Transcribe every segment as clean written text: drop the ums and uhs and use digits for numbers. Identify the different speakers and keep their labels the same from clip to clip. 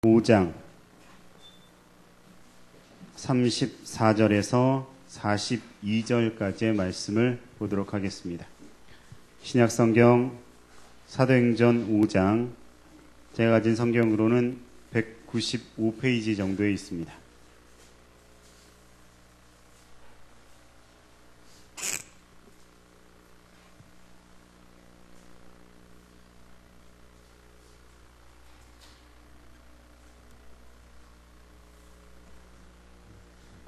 Speaker 1: 5장 34절에서 42절까지의 말씀을 보도록 하겠습니다. 신약성경 사도행전 5장, 제가 가진 성경으로는 195페이지 정도에 있습니다.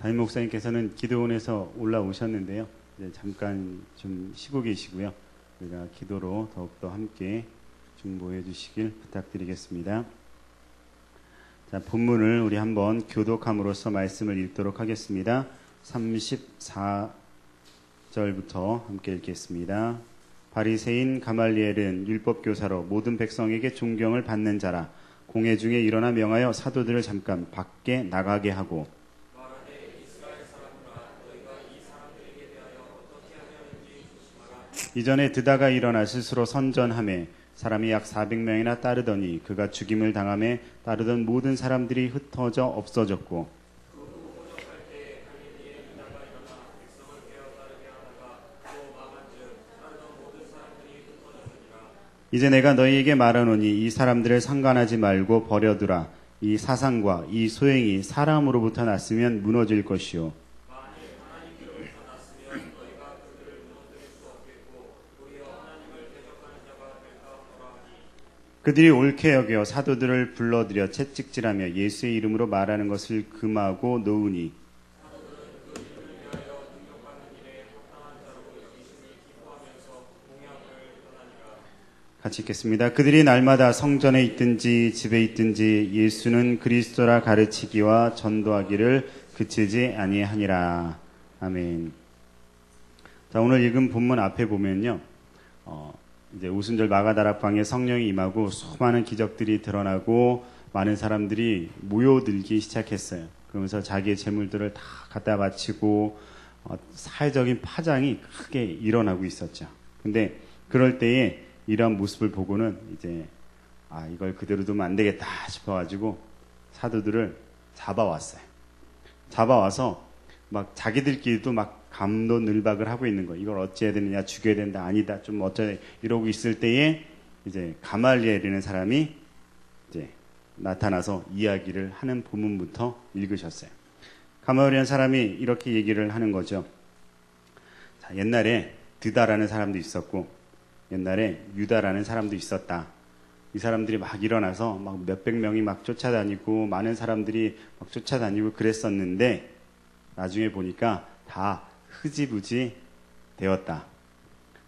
Speaker 1: 담임 목사님께서는 기도원에서 올라오셨는데요. 이제 잠깐 좀 쉬고 계시고요. 우리가 기도로 더욱더 함께 중보해 주시길 부탁드리겠습니다. 자, 본문을 우리 한번 교독함으로써 말씀을 읽도록 하겠습니다. 34절부터 함께 읽겠습니다. 바리새인 가말리엘은 율법교사로 모든 백성에게 존경을 받는 자라. 공회 중에 일어나 명하여 사도들을 잠깐 밖에 나가게 하고 이전에 드다가 일어나 스스로 선전하매 사람이 약 400명이나 따르더니 그가 죽임을 당함에 따르던 모든 사람들이 흩어져 없어졌고 이제 내가 너희에게 말하노니 이 사람들을 상관하지 말고 버려두라. 이 사상과 이 소행이 사람으로부터 났으면 무너질 것이요 그들이 옳게 여겨 사도들을 불러들여 채찍질하며 예수의 이름으로 말하는 것을 금하고 놓으니 같이 읽겠습니다. 그들이 날마다 성전에 있든지 집에 있든지 예수는 그리스도라 가르치기와 전도하기를 그치지 아니하니라. 아멘. 자, 오늘 읽은 본문 앞에 보면요. 이제 오순절 마가다락방에 성령이 임하고 수많은 기적들이 드러나고 많은 사람들이 모여들기 시작했어요. 그러면서 자기의 재물들을 다 갖다 바치고 사회적인 파장이 크게 일어나고 있었죠. 근데 그럴 때에 이러한 모습을 보고는 이제 이걸 그대로 두면 안 되겠다 싶어가지고 사도들을 잡아왔어요. 잡아와서 막 자기들끼리도 막 감론을박을 하고 있는 거예요. 이걸 어찌해야 되느냐, 죽여야 된다, 아니다, 좀 어쩌 이러고 있을 때에 이제 가말리엘이라는 사람이 이제 나타나서 이야기를 하는 본문부터 읽으셨어요. 가말리엘이라는 사람이 이렇게 얘기를 하는 거죠. 자, 옛날에 드다라는 사람도 있었고 옛날에 유다라는 사람도 있었다. 이 사람들이 막 일어나서 막 몇백 명이 막 쫓아다니고 많은 사람들이 막 쫓아다니고 그랬었는데 나중에 보니까 다 흐지부지 되었다.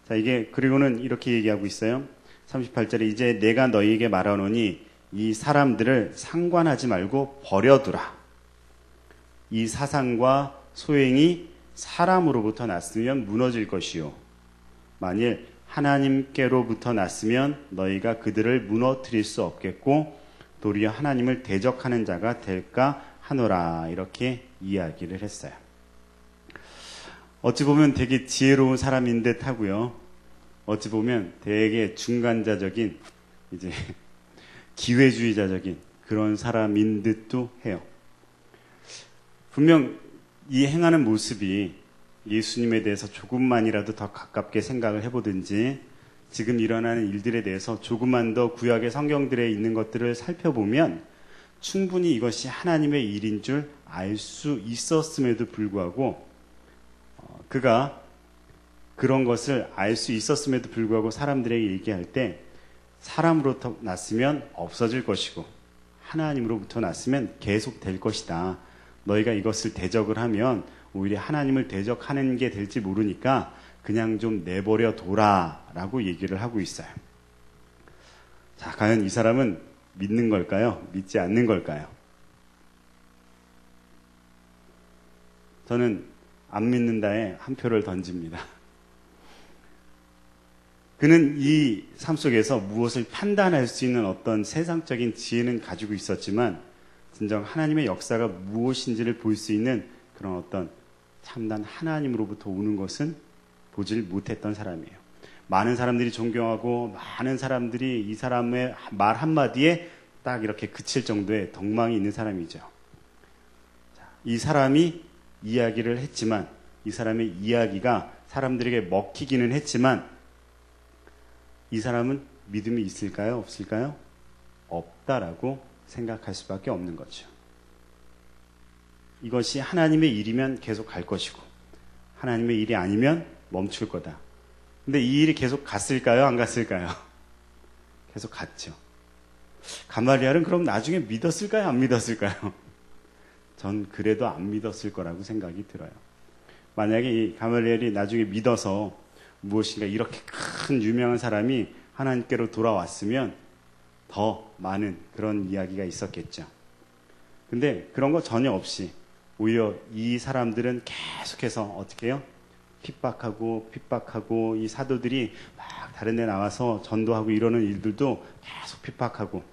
Speaker 1: 자, 이게 그리고는 이렇게 얘기하고 있어요. 38절에 이제 내가 너희에게 말하노니 이 사람들을 상관하지 말고 버려두라. 이 사상과 소행이 사람으로부터 났으면 무너질 것이요 만일 하나님께로부터 났으면 너희가 그들을 무너뜨릴 수 없겠고 도리어 하나님을 대적하는 자가 될까 하노라. 이렇게 이야기를 했어요. 어찌 보면 되게 지혜로운 사람인 듯 하고요. 어찌 보면 되게 중간자적인 이제 기회주의자적인 그런 사람인 듯도 해요. 분명 이 행하는 모습이 예수님에 대해서 조금만이라도 더 가깝게 생각을 해보든지 지금 일어나는 일들에 대해서 조금만 더 구약의 성경들에 있는 것들을 살펴보면 충분히 이것이 하나님의 일인 줄 알 수 있었음에도 불구하고 그가 그런 것을 알 수 있었음에도 불구하고 사람들에게 얘기할 때 사람으로부터 났으면 없어질 것이고 하나님으로부터 났으면 계속 될 것이다. 너희가 이것을 대적을 하면 오히려 하나님을 대적하는 게 될지 모르니까 그냥 좀 내버려 둬라 라고 얘기를 하고 있어요. 자, 과연 이 사람은 믿는 걸까요? 믿지 않는 걸까요? 저는 안 믿는다에 한 표를 던집니다. 그는 이 삶 속에서 무엇을 판단할 수 있는 어떤 세상적인 지혜는 가지고 있었지만 진정 하나님의 역사가 무엇인지를 볼 수 있는 그런 어떤 참단 하나님으로부터 오는 것은 보질 못했던 사람이에요. 많은 사람들이 존경하고 많은 사람들이 이 사람의 말 한마디에 딱 이렇게 그칠 정도의 덕망이 있는 사람이죠. 이 사람이 이야기를 했지만, 이 사람의 이야기가 사람들에게 먹히기는 했지만, 이 사람은 믿음이 있을까요? 없을까요? 없다라고 생각할 수밖에 없는 거죠. 이것이 하나님의 일이면 계속 갈 것이고, 하나님의 일이 아니면 멈출 거다. 근데 이 일이 계속 갔을까요? 안 갔을까요? 계속 갔죠. 가말리엘은 그럼 나중에 믿었을까요? 안 믿었을까요? 전 그래도 안 믿었을 거라고 생각이 들어요. 만약에 이 가말리엘이 나중에 믿어서 무엇인가 이렇게 큰 유명한 사람이 하나님께로 돌아왔으면 더 많은 그런 이야기가 있었겠죠. 근데 그런 거 전혀 없이 오히려 이 사람들은 계속해서 어떻게 해요? 핍박하고 이 사도들이 막 다른 데 나와서 전도하고 이러는 일들도 계속 핍박하고,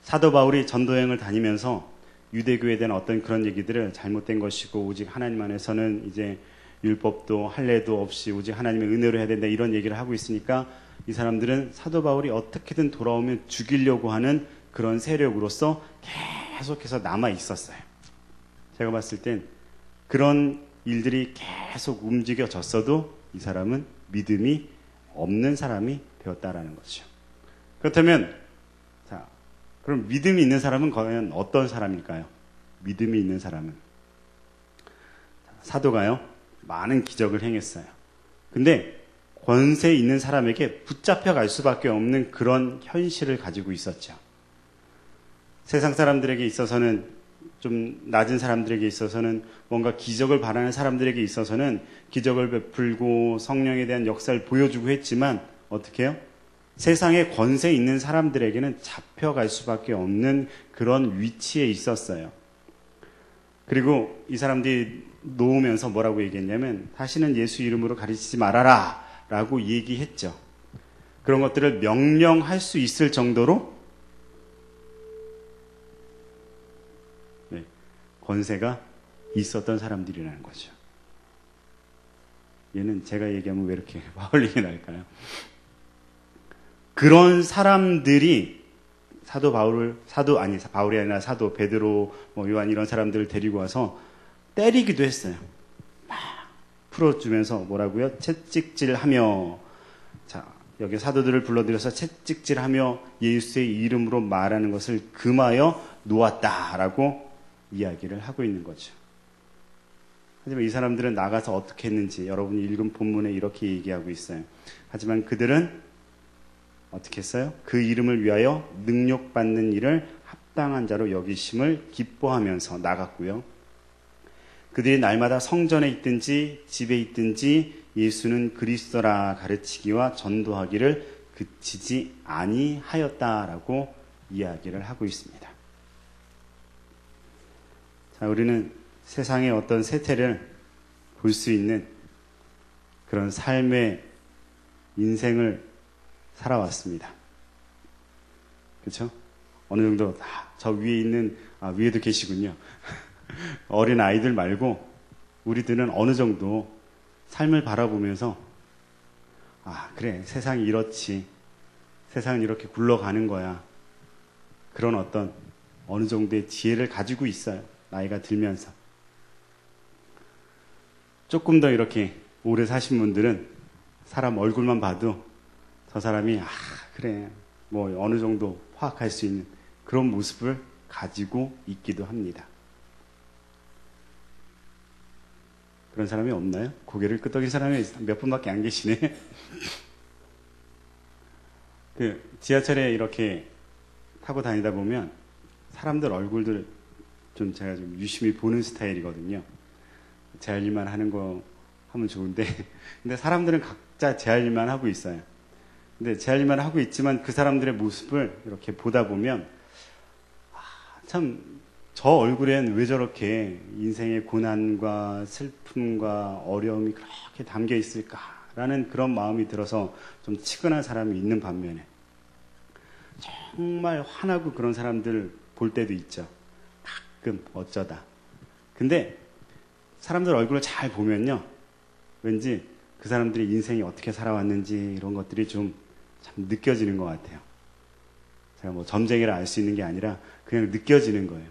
Speaker 1: 사도 바울이 전도여행을 다니면서 유대교에 대한 어떤 그런 얘기들을 잘못된 것이고 오직 하나님 안에서는 이제 율법도 할례도 없이 오직 하나님의 은혜로 해야 된다 이런 얘기를 하고 있으니까 이 사람들은 사도 바울이 어떻게든 돌아오면 죽이려고 하는 그런 세력으로서 계속해서 남아 있었어요. 제가 봤을 땐 그런 일들이 계속 움직여졌어도 이 사람은 믿음이 없는 사람이 되었다라는 거죠. 그렇다면 자, 그럼 믿음이 있는 사람은 과연 어떤 사람일까요? 믿음이 있는 사람은 사도가요 많은 기적을 행했어요. 근데 권세 있는 사람에게 붙잡혀 갈 수밖에 없는 그런 현실을 가지고 있었죠. 세상 사람들에게 있어서는, 좀 낮은 사람들에게 있어서는, 뭔가 기적을 바라는 사람들에게 있어서는 기적을 베풀고 성령에 대한 역사를 보여주고 했지만 어떻게 해요? 세상에 권세 있는 사람들에게는 잡혀갈 수밖에 없는 그런 위치에 있었어요. 그리고 이 사람들이 놓으면서 뭐라고 얘기했냐면 다시는 예수 이름으로 가르치지 말아라 라고 얘기했죠. 그런 것들을 명령할 수 있을 정도로 권세가 있었던 사람들이라는 거죠. 얘는 제가 얘기하면 왜 이렇게 화흘리게 날까요? 그런 사람들이 바울이 아니라 사도 베드로, 요한 이런 사람들을 데리고 와서 때리기도 했어요. 막 풀어주면서 뭐라고요? 채찍질하며, 자, 여기 사도들을 불러들여서 채찍질하며 예수의 이름으로 말하는 것을 금하여 놓았다라고 이야기를 하고 있는 거죠. 하지만 이 사람들은 나가서 어떻게 했는지 여러분이 읽은 본문에 이렇게 얘기하고 있어요. 하지만 그들은 어떻게 했어요? 그 이름을 위하여 능욕받는 일을 합당한 자로 여기심을 기뻐하면서 나갔고요. 그들이 날마다 성전에 있든지 집에 있든지 예수는 그리스도라 가르치기와 전도하기를 그치지 아니하였다라고 이야기를 하고 있습니다. 자, 우리는 세상의 어떤 세태를 볼 수 있는 그런 삶의 인생을 살아왔습니다. 그렇죠? 어느 정도 저 위에 있는, 위에도 계시군요. 어린 아이들 말고 우리들은 어느 정도 삶을 바라보면서 그래, 세상이 이렇지, 세상은 이렇게 굴러가는 거야, 그런 어떤 어느 정도의 지혜를 가지고 있어요. 나이가 들면서. 조금 더 이렇게 오래 사신 분들은 사람 얼굴만 봐도 저 사람이 그래, 어느 정도 파악할 수 있는 그런 모습을 가지고 있기도 합니다. 그런 사람이 없나요? 고개를 끄덕인 사람이 몇 분밖에 안 계시네. 지하철에 이렇게 타고 다니다 보면 사람들 얼굴들 제가 좀 유심히 보는 스타일이거든요. 제 할 일만 하는 거 하면 좋은데, 근데 사람들은 각자 제 할 일만 하고 있어요. 근데 제 할 일만 하고 있지만 그 사람들의 모습을 이렇게 보다 보면 참 저 얼굴엔 왜 저렇게 인생의 고난과 슬픔과 어려움이 그렇게 담겨 있을까라는 그런 마음이 들어서 좀 치근한 사람이 있는 반면에 정말 화나고 그런 사람들 볼 때도 있죠. 가끔 어쩌다. 근데 사람들 얼굴을 잘 보면요, 왠지 그 사람들의 인생이 어떻게 살아왔는지 이런 것들이 좀 참 느껴지는 것 같아요. 제가 뭐 점쟁이라 알 수 있는 게 아니라 그냥 느껴지는 거예요.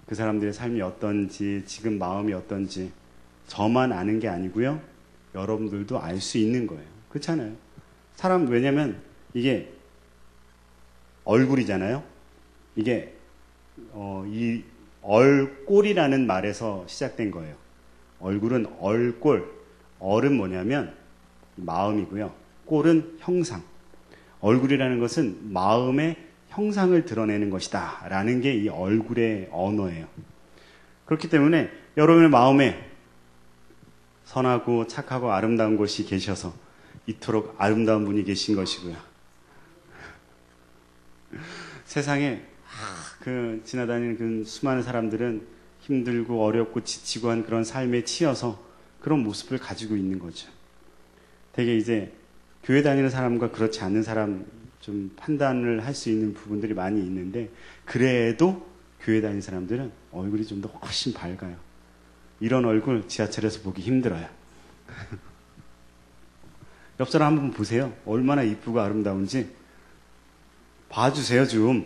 Speaker 1: 그 사람들의 삶이 어떤지, 지금 마음이 어떤지 저만 아는 게 아니고요. 여러분들도 알 수 있는 거예요. 그렇잖아요. 사람, 왜냐면 이게 얼굴이잖아요. 이게 이 얼꼴이라는 말에서 시작된 거예요. 얼굴은 얼꼴, 얼은 뭐냐면 마음이고요. 꼴은 형상. 얼굴이라는 것은 마음의 형상을 드러내는 것이다 라는 게 이 얼굴의 언어예요. 그렇기 때문에 여러분의 마음에 선하고 착하고 아름다운 곳이 계셔서 이토록 아름다운 분이 계신 것이고요. 세상에 지나다니는 그 수많은 사람들은 힘들고 어렵고 지치고 한 그런 삶에 치여서 그런 모습을 가지고 있는 거죠. 되게 이제 교회 다니는 사람과 그렇지 않는 사람 좀 판단을 할 수 있는 부분들이 많이 있는데, 그래도 교회 다니는 사람들은 얼굴이 좀 더 훨씬 밝아요. 이런 얼굴 지하철에서 보기 힘들어요. 옆 사람 한번 보세요. 얼마나 이쁘고 아름다운지 봐주세요 좀.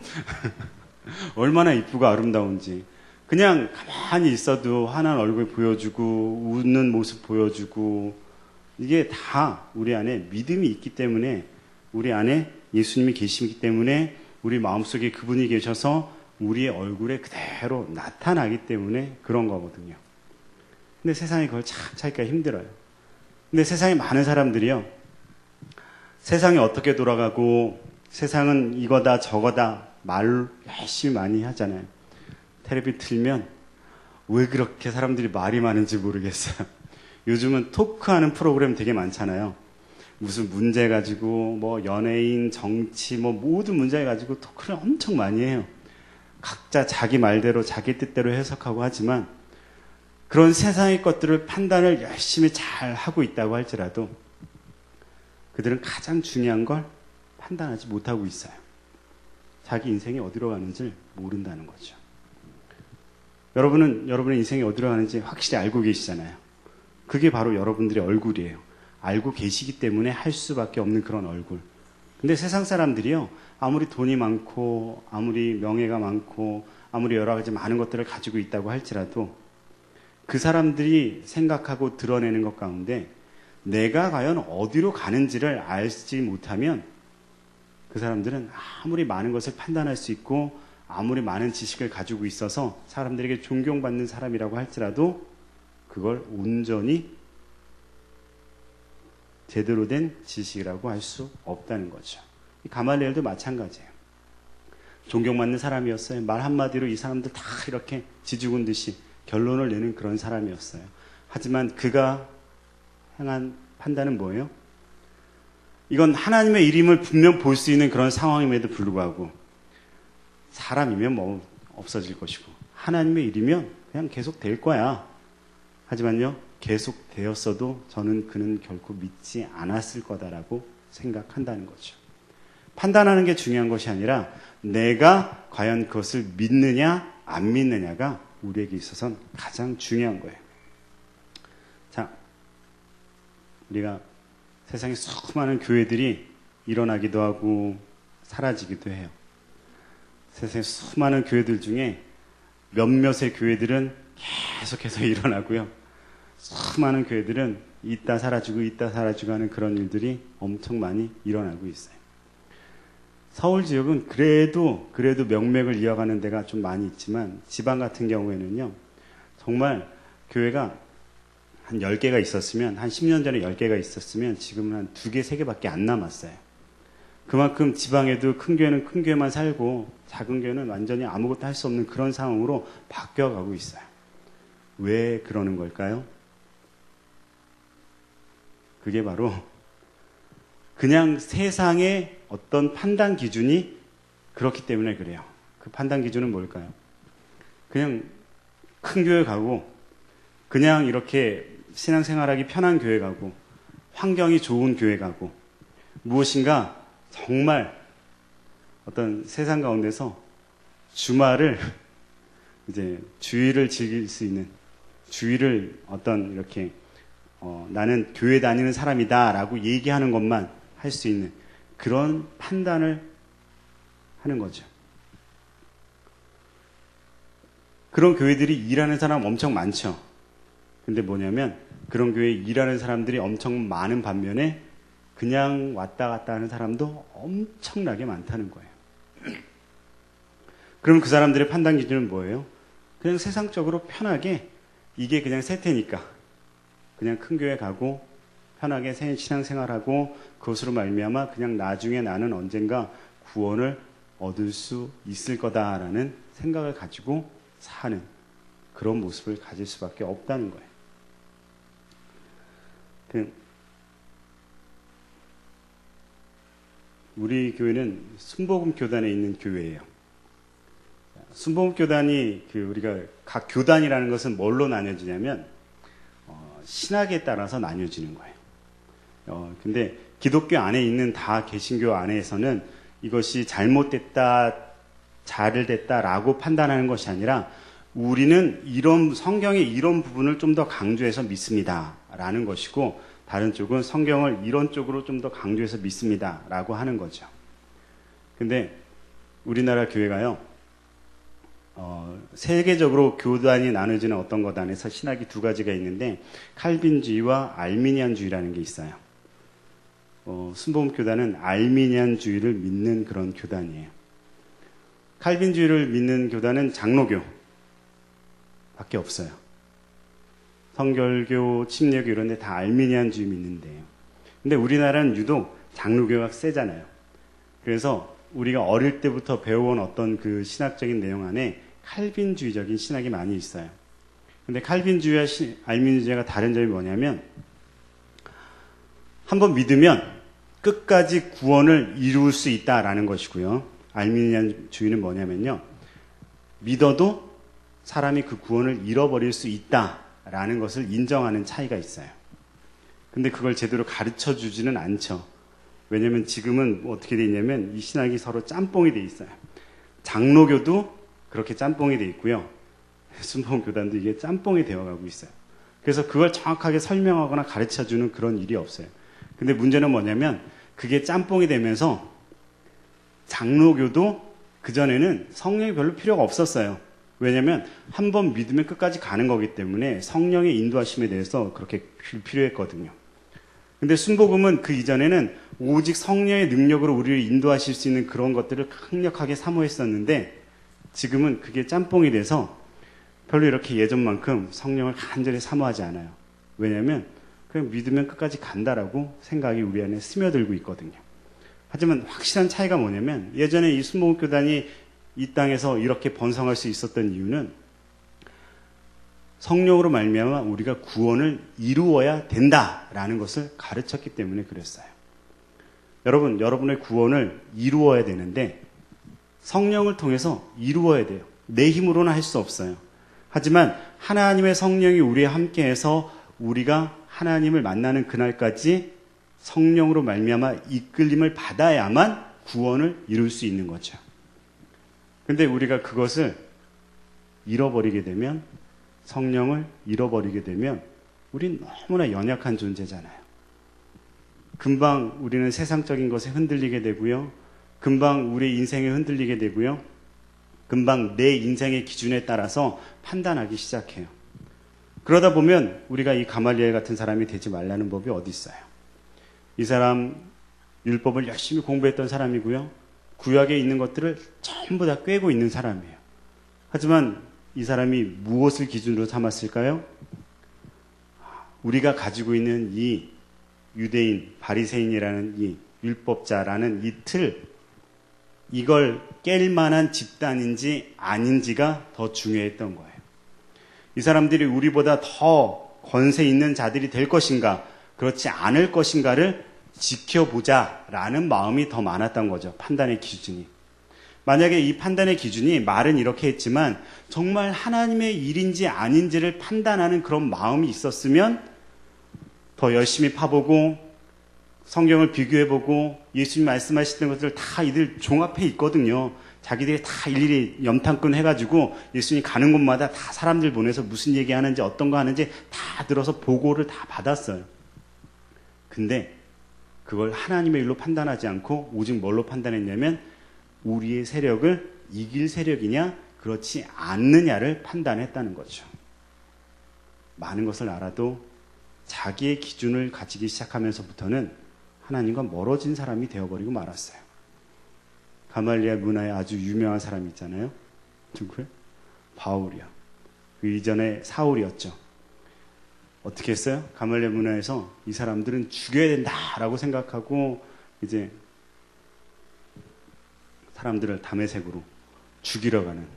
Speaker 1: 얼마나 이쁘고 아름다운지. 그냥 가만히 있어도 환한 얼굴 보여주고 웃는 모습 보여주고, 이게 다 우리 안에 믿음이 있기 때문에, 우리 안에 예수님이 계시기 때문에, 우리 마음속에 그분이 계셔서 우리의 얼굴에 그대로 나타나기 때문에 그런 거거든요. 근데 세상이 그걸 참 찾기가 힘들어요. 근데 세상에 많은 사람들이요, 세상이 어떻게 돌아가고 세상은 이거다 저거다 말 열심히 많이 하잖아요. 텔레비 틀면 왜 그렇게 사람들이 말이 많은지 모르겠어요. 요즘은 토크하는 프로그램 되게 많잖아요. 무슨 문제 가지고 뭐 연예인, 정치 뭐 모든 문제 가지고 토크를 엄청 많이 해요. 각자 자기 말대로 자기 뜻대로 해석하고 하지만, 그런 세상의 것들을 판단을 열심히 잘 하고 있다고 할지라도 그들은 가장 중요한 걸 판단하지 못하고 있어요. 자기 인생이 어디로 가는지 모른다는 거죠. 여러분은 여러분의 인생이 어디로 가는지 확실히 알고 계시잖아요. 그게 바로 여러분들의 얼굴이에요. 알고 계시기 때문에 할 수밖에 없는 그런 얼굴. 근데 세상 사람들이요, 아무리 돈이 많고 아무리 명예가 많고 아무리 여러 가지 많은 것들을 가지고 있다고 할지라도 그 사람들이 생각하고 드러내는 것 가운데 내가 과연 어디로 가는지를 알지 못하면, 그 사람들은 아무리 많은 것을 판단할 수 있고 아무리 많은 지식을 가지고 있어서 사람들에게 존경받는 사람이라고 할지라도 그걸 온전히 제대로 된 지식이라고 할 수 없다는 거죠. 가말리엘도 마찬가지예요. 존경받는 사람이었어요. 말 한마디로 이 사람들 다 이렇게 지죽은 듯이 결론을 내는 그런 사람이었어요. 하지만 그가 행한 판단은 뭐예요? 이건 하나님의 이름을 분명 볼 수 있는 그런 상황임에도 불구하고, 사람이면 뭐 없어질 것이고 하나님의 일이면 그냥 계속 될 거야. 하지만요, 계속 되었어도 그는 결코 믿지 않았을 거다라고 생각한다는 거죠. 판단하는 게 중요한 것이 아니라 내가 과연 그것을 믿느냐 안 믿느냐가 우리에게 있어서는 가장 중요한 거예요. 자, 우리가 세상에 수많은 교회들이 일어나기도 하고 사라지기도 해요. 세상에 수많은 교회들 중에 몇몇의 교회들은 계속해서 일어나고요. 수많은 교회들은 있다 사라지고 하는 그런 일들이 엄청 많이 일어나고 있어요. 서울 지역은 그래도 명맥을 이어가는 데가 좀 많이 있지만, 지방 같은 경우에는요, 정말 교회가 한 10개가 있었으면, 한 10년 전에 10개가 있었으면 지금은 한 2개, 3개밖에 안 남았어요. 그만큼 지방에도 큰 교회는 큰 교회만 살고 작은 교회는 완전히 아무것도 할 수 없는 그런 상황으로 바뀌어가고 있어요. 왜 그러는 걸까요? 그게 바로 그냥 세상의 어떤 판단 기준이 그렇기 때문에 그래요. 그 판단 기준은 뭘까요? 그냥 큰 교회 가고, 그냥 이렇게 신앙생활하기 편한 교회 가고, 환경이 좋은 교회 가고, 무엇인가 정말 어떤 세상 가운데서 주말을 이제 주일을 즐길 수 있는, 주일을 어떤 이렇게 나는 교회 다니는 사람이다 라고 얘기하는 것만 할 수 있는 그런 판단을 하는 거죠. 그런 교회들이 일하는 사람 엄청 많죠. 근데 뭐냐면 그런 교회에 일하는 사람들이 엄청 많은 반면에 그냥 왔다 갔다 하는 사람도 엄청나게 많다는 거예요. 그럼 그 사람들의 판단 기준은 뭐예요? 그냥 세상적으로 편하게 이게 그냥 세태니까 그냥 큰 교회 가고 편하게 신앙생활하고 그것으로 말미암아 그냥 나중에 나는 언젠가 구원을 얻을 수 있을 거다라는 생각을 가지고 사는 그런 모습을 가질 수밖에 없다는 거예요. 우리 교회는 순복음 교단에 있는 교회예요. 순복음 교단이 우리가 각 교단이라는 것은 뭘로 나뉘어지냐면 신학에 따라서 나뉘어지는 거예요. 근데 기독교 안에 있는 다 개신교 안에서는 이것이 잘못됐다, 잘됐다라고 판단하는 것이 아니라 우리는 이런 성경의 이런 부분을 좀 더 강조해서 믿습니다라는 것이고 다른 쪽은 성경을 이런 쪽으로 좀 더 강조해서 믿습니다라고 하는 거죠. 근데 우리나라 교회가요, 세계적으로 교단이 나눠지는 어떤 것 안에서 신학이 두 가지가 있는데 칼빈주의와 알미니안주의라는 게 있어요. 순복음 교단은 알미니안주의를 믿는 그런 교단이에요. 칼빈주의를 믿는 교단은 장로교 밖에 없어요. 성결교, 침례교 이런 데 다 알미니안주의 믿는데요. 근데 우리나라는 유독 장로교가 세잖아요. 그래서 우리가 어릴 때부터 배워온 어떤 그 신학적인 내용 안에 칼빈주의적인 신학이 많이 있어요. 근데 칼빈주의와 알미니안주의가 다른 점이 뭐냐면 한번 믿으면 끝까지 구원을 이룰 수 있다라는 것이고요. 알미니안주의는 뭐냐면요. 믿어도 사람이 그 구원을 잃어버릴 수 있다라는 것을 인정하는 차이가 있어요. 근데 그걸 제대로 가르쳐 주지는 않죠. 왜냐면 지금은 어떻게 돼 있냐면 이 신학이 서로 짬뽕이 돼 있어요. 장로교도 그렇게 짬뽕이 돼 있고요. 순복음 교단도 이게 짬뽕이 되어가고 있어요. 그래서 그걸 정확하게 설명하거나 가르쳐 주는 그런 일이 없어요. 근데 문제는 뭐냐면 그게 짬뽕이 되면서 장로교도 그전에는 성령이 별로 필요가 없었어요. 왜냐면 한 번 믿으면 끝까지 가는 거기 때문에 성령의 인도하심에 대해서 그렇게 필요했거든요. 근데 순복음은 그 이전에는 오직 성령의 능력으로 우리를 인도하실 수 있는 그런 것들을 강력하게 사모했었는데 지금은 그게 짬뽕이 돼서 별로 이렇게 예전만큼 성령을 간절히 사모하지 않아요. 왜냐면 그냥 믿으면 끝까지 간다라고 생각이 우리 안에 스며들고 있거든요. 하지만 확실한 차이가 뭐냐면 예전에 이 순복음 교단이 이 땅에서 이렇게 번성할 수 있었던 이유는 성령으로 말미암아 우리가 구원을 이루어야 된다라는 것을 가르쳤기 때문에 그랬어요. 여러분, 여러분의 구원을 이루어야 되는데 성령을 통해서 이루어야 돼요. 내 힘으로는 할 수 없어요. 하지만 하나님의 성령이 우리와 함께해서 우리가 하나님을 만나는 그날까지 성령으로 말미암아 이끌림을 받아야만 구원을 이룰 수 있는 거죠. 근데 우리가 그것을 잃어버리게 되면, 성령을 잃어버리게 되면 우린 너무나 연약한 존재잖아요. 금방 우리는 세상적인 것에 흔들리게 되고요. 금방 우리의 인생에 흔들리게 되고요. 금방 내 인생의 기준에 따라서 판단하기 시작해요. 그러다 보면 우리가 이 가말리엘 같은 사람이 되지 말라는 법이 어디 있어요. 이 사람 율법을 열심히 공부했던 사람이고요. 구약에 있는 것들을 전부 다 꿰고 있는 사람이에요. 하지만 이 사람이 무엇을 기준으로 삼았을까요? 우리가 가지고 있는 이 유대인, 바리새인이라는 이 율법자라는 이 틀, 이걸 깰 만한 집단인지 아닌지가 더 중요했던 거예요. 이 사람들이 우리보다 더 권세 있는 자들이 될 것인가, 그렇지 않을 것인가를 지켜보자라는 마음이 더 많았던 거죠. 판단의 기준이. 만약에 이 판단의 기준이 말은 이렇게 했지만 정말 하나님의 일인지 아닌지를 판단하는 그런 마음이 있었으면 더 열심히 파보고 성경을 비교해보고 예수님 말씀하시는 것들 다 이들 종합해 있거든요. 자기들이 다 일일이 염탐꾼 해가지고 예수님 가는 곳마다 다 사람들 보내서 무슨 얘기하는지 어떤 거 하는지 다 들어서 보고를 다 받았어요. 근데 그걸 하나님의 일로 판단하지 않고 오직 뭘로 판단했냐면 우리의 세력을 이길 세력이냐 그렇지 않느냐를 판단했다는 거죠. 많은 것을 알아도 자기의 기준을 가지기 시작하면서부터는 하나님과 멀어진 사람이 되어버리고 말았어요. 가말리엘 문화에 아주 유명한 사람이 있잖아요. 누구요? 바울이요. 그 이전에 사울이었죠. 어떻게 했어요? 가말리엘 문화에서 이 사람들은 죽여야 된다라고 생각하고 이제 사람들을 담에색으로 죽이러 가는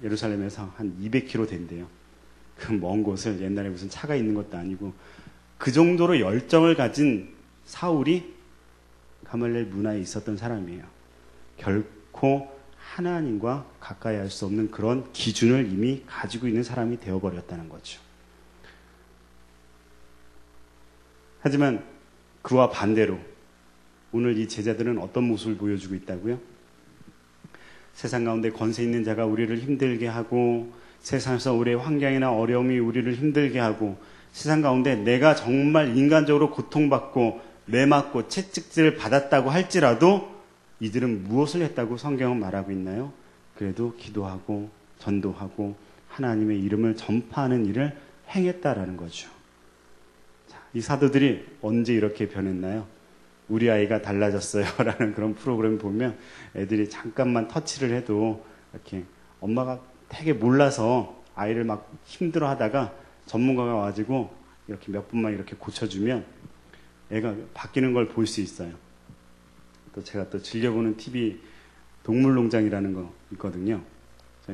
Speaker 1: 예루살렘에서 한 200km 된대요. 그 먼 곳을 옛날에 무슨 차가 있는 것도 아니고 그 정도로 열정을 가진 사울이 가말리엘 문화에 있었던 사람이에요. 결코 하나님과 가까이 할 수 없는 그런 기준을 이미 가지고 있는 사람이 되어버렸다는 거죠. 하지만 그와 반대로 오늘 이 제자들은 어떤 모습을 보여주고 있다고요? 세상 가운데 권세 있는 자가 우리를 힘들게 하고 세상에서 우리의 환경이나 어려움이 우리를 힘들게 하고 세상 가운데 내가 정말 인간적으로 고통받고 매맞고 채찍질을 받았다고 할지라도 이들은 무엇을 했다고 성경은 말하고 있나요? 그래도 기도하고 전도하고 하나님의 이름을 전파하는 일을 행했다라는 거죠. 자, 이 사도들이 언제 이렇게 변했나요? 우리 아이가 달라졌어요 라는 그런 프로그램 보면 애들이 잠깐만 터치를 해도 이렇게 엄마가 되게 몰라서 아이를 막 힘들어 하다가 전문가가 와가지고 이렇게 몇 분만 이렇게 고쳐주면 애가 바뀌는 걸 볼 수 있어요. 또 제가 또 즐겨보는 TV 동물농장이라는 거 있거든요.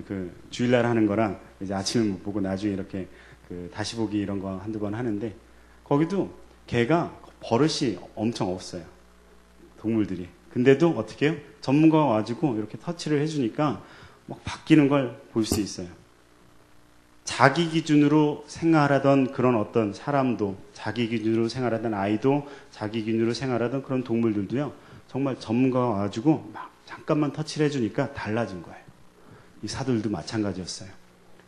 Speaker 1: 그 주일날 하는 거랑 이제 아침에 못 보고 나중에 이렇게 그 다시 보기 이런 거 한두 번 하는데 거기도 개가 버릇이 엄청 없어요. 동물들이. 근데도 어떻게 해요? 전문가가 와가지고 이렇게 터치를 해주니까 막 바뀌는 걸 볼 수 있어요. 자기 기준으로 생활하던 그런 어떤 사람도, 자기 기준으로 생활하던 아이도, 자기 기준으로 생활하던 그런 동물들도요, 정말 전문가가 와가지고 막 잠깐만 터치를 해주니까 달라진 거예요. 이 사도들도 마찬가지였어요.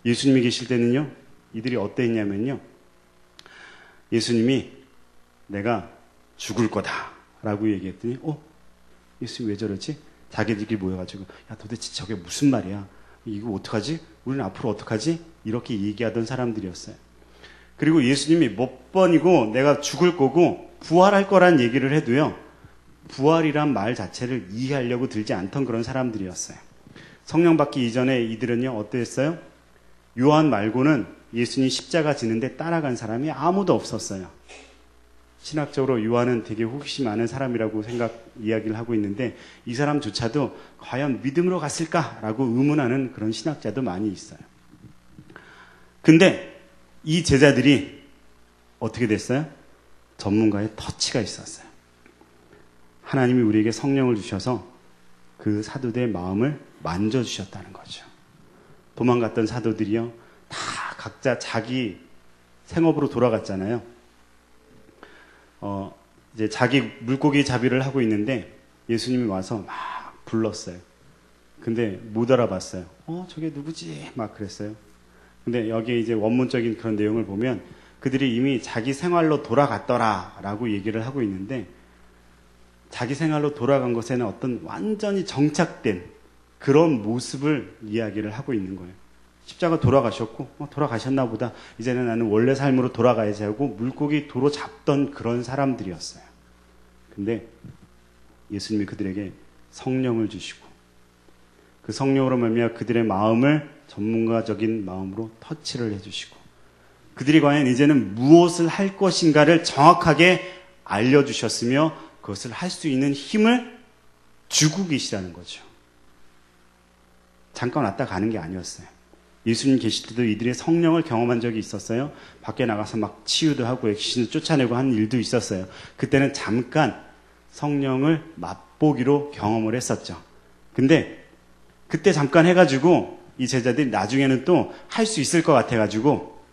Speaker 1: 예수님이 계실 때는요, 이들이 어땠냐면요, 예수님이 내가 죽을 거다 라고 얘기했더니 예수님 왜 저러지? 자기들끼리 모여가지고 야 도대체 저게 무슨 말이야? 이거 어떡하지? 우리는 앞으로 어떡하지? 이렇게 얘기하던 사람들이었어요. 그리고 예수님이 몇 번이고 내가 죽을 거고 부활할 거란 얘기를 해도요, 부활이란 말 자체를 이해하려고 들지 않던 그런 사람들이었어요. 성령 받기 이전에 이들은요 어땠어요? 요한 말고는 예수님 십자가 지는데 따라간 사람이 아무도 없었어요. 신학적으로 요한은 되게 호기심 많은 사람이라고 이야기를 하고 있는데 이 사람조차도 과연 믿음으로 갔을까라고 의문하는 그런 신학자도 많이 있어요. 근데 이 제자들이 어떻게 됐어요? 전문가의 터치가 있었어요. 하나님이 우리에게 성령을 주셔서 그 사도들의 마음을 만져주셨다는 거죠. 도망갔던 사도들이요, 다 각자 자기 생업으로 돌아갔잖아요. 이제 자기 물고기 잡이를 하고 있는데 예수님이 와서 막 불렀어요. 근데 못 알아봤어요. 저게 누구지? 막 그랬어요. 근데 여기에 이제 원문적인 그런 내용을 보면 그들이 이미 자기 생활로 돌아갔더라 라고 얘기를 하고 있는데 자기 생활로 돌아간 것에는 어떤 완전히 정착된 그런 모습을 이야기를 하고 있는 거예요. 십자가 돌아가셨고 돌아가셨나 보다. 이제는 나는 원래 삶으로 돌아가야지 하고 물고기 도로 잡던 그런 사람들이었어요. 근데 예수님이 그들에게 성령을 주시고 그 성령으로 말미암아 그들의 마음을 전문가적인 마음으로 터치를 해주시고 그들이 과연 이제는 무엇을 할 것인가를 정확하게 알려주셨으며 그것을 할 수 있는 힘을 주고 계시다는 거죠. 잠깐 왔다 가는 게 아니었어요. 예수님 계실 때도 이들의 성령을 경험한 적이 있었어요. 밖에 나가서 막 치유도 하고 귀신을 쫓아내고 하는 일도 있었어요. 그때는 잠깐 성령을 맛보기로 경험을 했었죠. 근데 그때 잠깐 해가지고 이 제자들이 나중에는 또 할 수 있을 것 같아가지고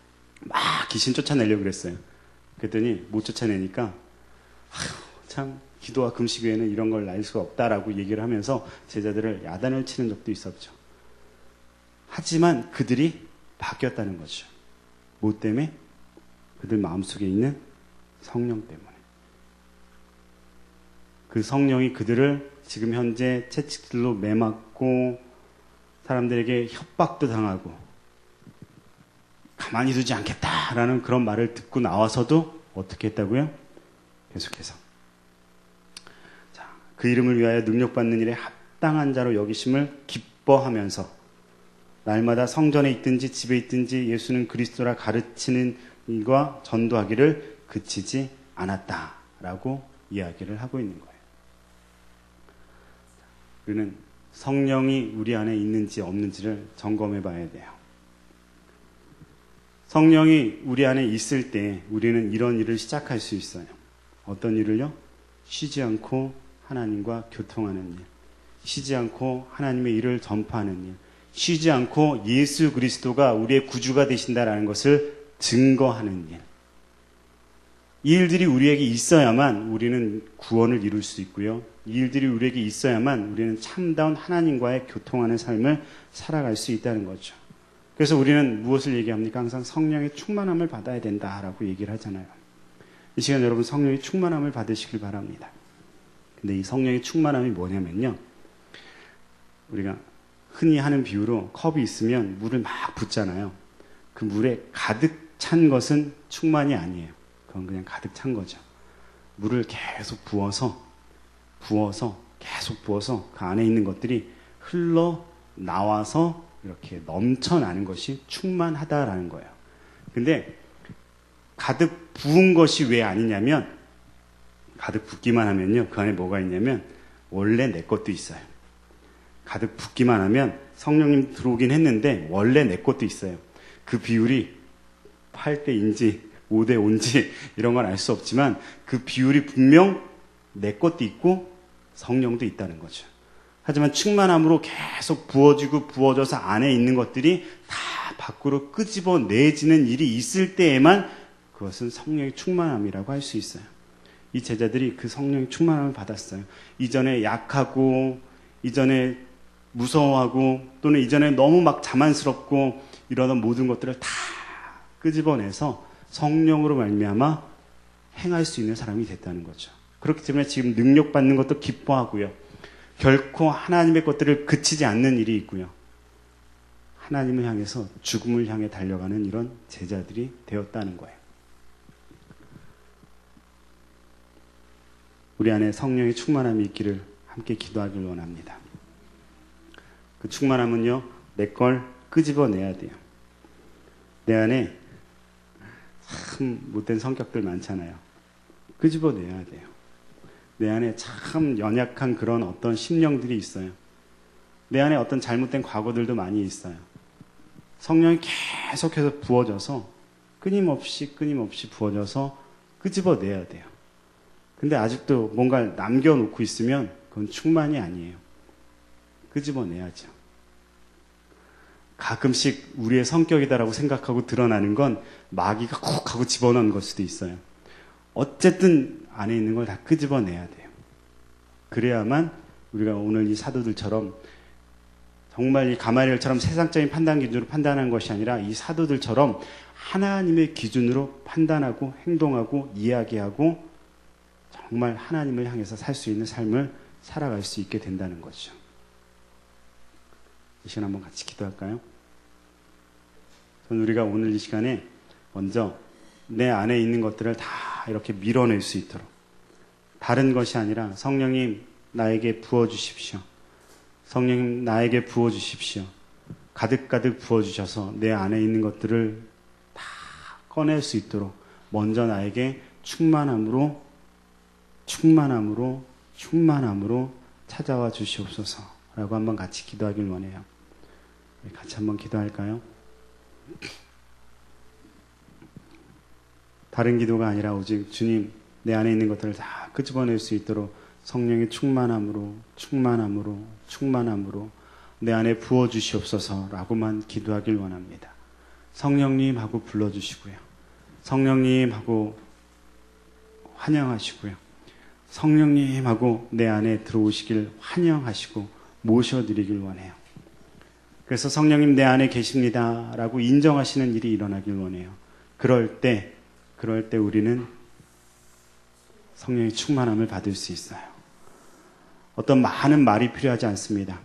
Speaker 1: 막 귀신 쫓아내려고 그랬어요. 그랬더니 못 쫓아내니까 참 기도와 금식 외에는 이런 걸 알 수가 없다라고 얘기를 하면서 제자들을 야단을 치는 적도 있었죠. 하지만 그들이 바뀌었다는 거죠. 뭐 때문에? 그들 마음속에 있는 성령 때문에. 그 성령이 그들을 지금 현재 채찍질로 매맞고 사람들에게 협박도 당하고 가만히 두지 않겠다라는 그런 말을 듣고 나와서도 어떻게 했다고요? 계속해서 그 이름을 위하여 능력받는 일에 합당한 자로 여기심을 기뻐하면서 날마다 성전에 있든지 집에 있든지 예수는 그리스도라 가르치는 일과 전도하기를 그치지 않았다라고 이야기를 하고 있는 거예요. 우리는 성령이 우리 안에 있는지 없는지를 점검해 봐야 돼요. 성령이 우리 안에 있을 때 우리는 이런 일을 시작할 수 있어요. 어떤 일을요? 쉬지 않고 하나님과 교통하는 일, 쉬지 않고 하나님의 일을 전파하는 일, 쉬지 않고 예수 그리스도가 우리의 구주가 되신다라는 것을 증거하는 일. 이 일들이 우리에게 있어야만 우리는 구원을 이룰 수 있고요. 이 일들이 우리에게 있어야만 우리는 참다운 하나님과의 교통하는 삶을 살아갈 수 있다는 거죠. 그래서 우리는 무엇을 얘기합니까? 항상 성령의 충만함을 받아야 된다라고 얘기를 하잖아요. 이 시간 여러분 성령의 충만함을 받으시길 바랍니다. 근데 이 성령의 충만함이 뭐냐면요. 우리가 흔히 하는 비유로 컵이 있으면 물을 막 붓잖아요. 그 물에 가득 찬 것은 충만이 아니에요. 그건 그냥 가득 찬 거죠. 물을 계속 부어서 계속 부어서 그 안에 있는 것들이 흘러나와서 이렇게 넘쳐나는 것이 충만하다라는 거예요. 근데 가득 부은 것이 왜 아니냐면 가득 붓기만 하면요. 그 안에 뭐가 있냐면 원래 내 것도 있어요. 가득 붓기만 하면 성령님 들어오긴 했는데 원래 내 것도 있어요. 그 비율이 8대인지 5대5인지 이런 건 알 수 없지만 그 비율이 분명 내 것도 있고 성령도 있다는 거죠. 하지만 충만함으로 계속 부어지고 부어져서 안에 있는 것들이 다 밖으로 끄집어내지는 일이 있을 때에만 그것은 성령의 충만함이라고 할 수 있어요. 이 제자들이 그 성령의 충만함을 받았어요. 이전에 약하고 이전에 무서워하고 또는 이전에 너무 막 자만스럽고 이러던 모든 것들을 다 끄집어내서 성령으로 말미암아 행할 수 있는 사람이 됐다는 거죠. 그렇기 때문에 지금 능력 받는 것도 기뻐하고요. 결코 하나님의 것들을 그치지 않는 일이 있고요. 하나님을 향해서 죽음을 향해 달려가는 이런 제자들이 되었다는 거예요. 우리 안에 성령의 충만함이 있기를 함께 기도하길 원합니다. 그 충만함은요, 내 걸 끄집어내야 돼요. 내 안에 참 못된 성격들 많잖아요. 끄집어내야 돼요. 내 안에 참 연약한 그런 어떤 심령들이 있어요. 내 안에 어떤 잘못된 과거들도 많이 있어요. 성령이 계속해서 부어져서 끊임없이 부어져서 끄집어내야 돼요. 근데 아직도 뭔가를 남겨놓고 있으면 그건 충만이 아니에요. 끄집어내야죠. 가끔씩 우리의 성격이다라고 생각하고 드러나는 건 마귀가 콕 하고 집어넣은 걸 수도 있어요. 어쨌든 안에 있는 걸 다 끄집어내야 돼요. 그래야만 우리가 오늘 이 사도들처럼 정말 이 가마리엘처럼 세상적인 판단 기준으로 판단하는 것이 아니라 이 사도들처럼 하나님의 기준으로 판단하고 행동하고 이야기하고 정말 하나님을 향해서 살 수 있는 삶을 살아갈 수 있게 된다는 거죠. 이 시간 한번 같이 기도할까요? 저는 우리가 오늘 이 시간에 먼저 내 안에 있는 것들을 다 이렇게 밀어낼 수 있도록 다른 것이 아니라 성령님 나에게 부어주십시오. 성령님 나에게 부어주십시오. 가득가득 부어주셔서 내 안에 있는 것들을 다 꺼낼 수 있도록 먼저 나에게 충만함으로 찾아와 주시옵소서라고 한번 같이 기도하길 원해요. 같이 한번 기도할까요? 다른 기도가 아니라 오직 주님 내 안에 있는 것들을 다 끄집어낼 수 있도록 성령의 충만함으로 내 안에 부어주시옵소서라고만 기도하길 원합니다. 성령님 하고 불러주시고요. 성령님 하고 환영하시고요. 성령님 하고 내 안에 들어오시길 환영하시고 모셔드리길 원해요. 그래서 성령님 내 안에 계십니다 라고 인정하시는 일이 일어나길 원해요. 그럴 때 우리는 성령의 충만함을 받을 수 있어요. 어떤 많은 말이 필요하지 않습니다.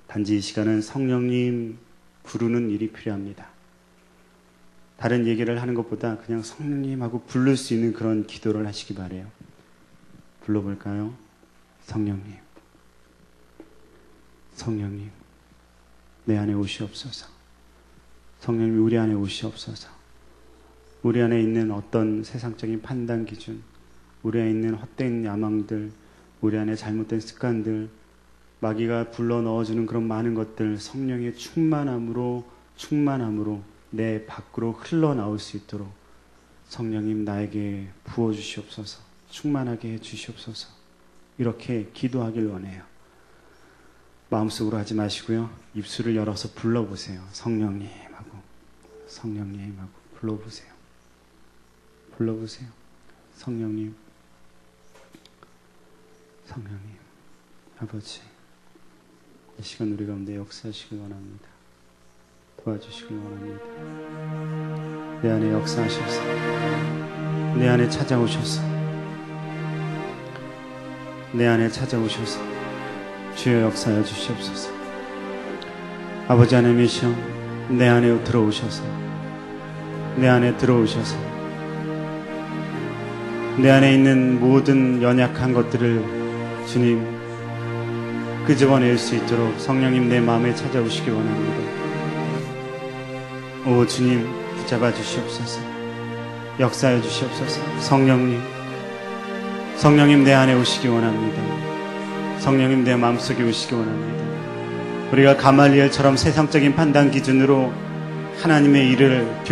Speaker 1: 단지 이 시간은 성령님 부르는 일이 필요합니다. 다른 얘기를 하는 것보다 그냥 성령님하고 부를 수 있는 그런 기도를 하시기 바라요. 불러볼까요? 성령님, 성령님, 내 안에 오시옵소서. 성령님 우리 안에 오시옵소서. 우리 안에 있는 어떤 세상적인 판단 기준, 우리 안에 있는 헛된 야망들, 우리 안에 잘못된 습관들, 마귀가 불러 넣어주는 그런 많은 것들 성령의 충만함으로 내 밖으로 흘러나올 수 있도록 성령님 나에게 부어주시옵소서. 충만하게 해주시옵소서. 이렇게 기도하길 원해요. 마음속으로 하지 마시고요. 입술을 열어서 불러보세요. 성령님 하고 불러보세요. 성령님, 아버지, 이 시간 우리 가운데 역사하시길 원합니다. 도와주시길 원합니다. 내 안에 역사하셔서, 내 안에 찾아오셔서 주여 역사하여 주시옵소서. 아버지 하나님이시여, 내 안에 들어오셔서 내 안에 있는 모든 연약한 것들을 주님 끄집어낼 수 있도록 성령님 내 마음에 찾아오시기 원합니다. 오 주님, 붙잡아 주시옵소서. 역사해 주시옵소서. 성령님 내 안에 오시기 원합니다. 성령님 내 마음속에 오시기 원합니다. 우리가 가말리엘처럼 세상적인 판단 기준으로 하나님의 일을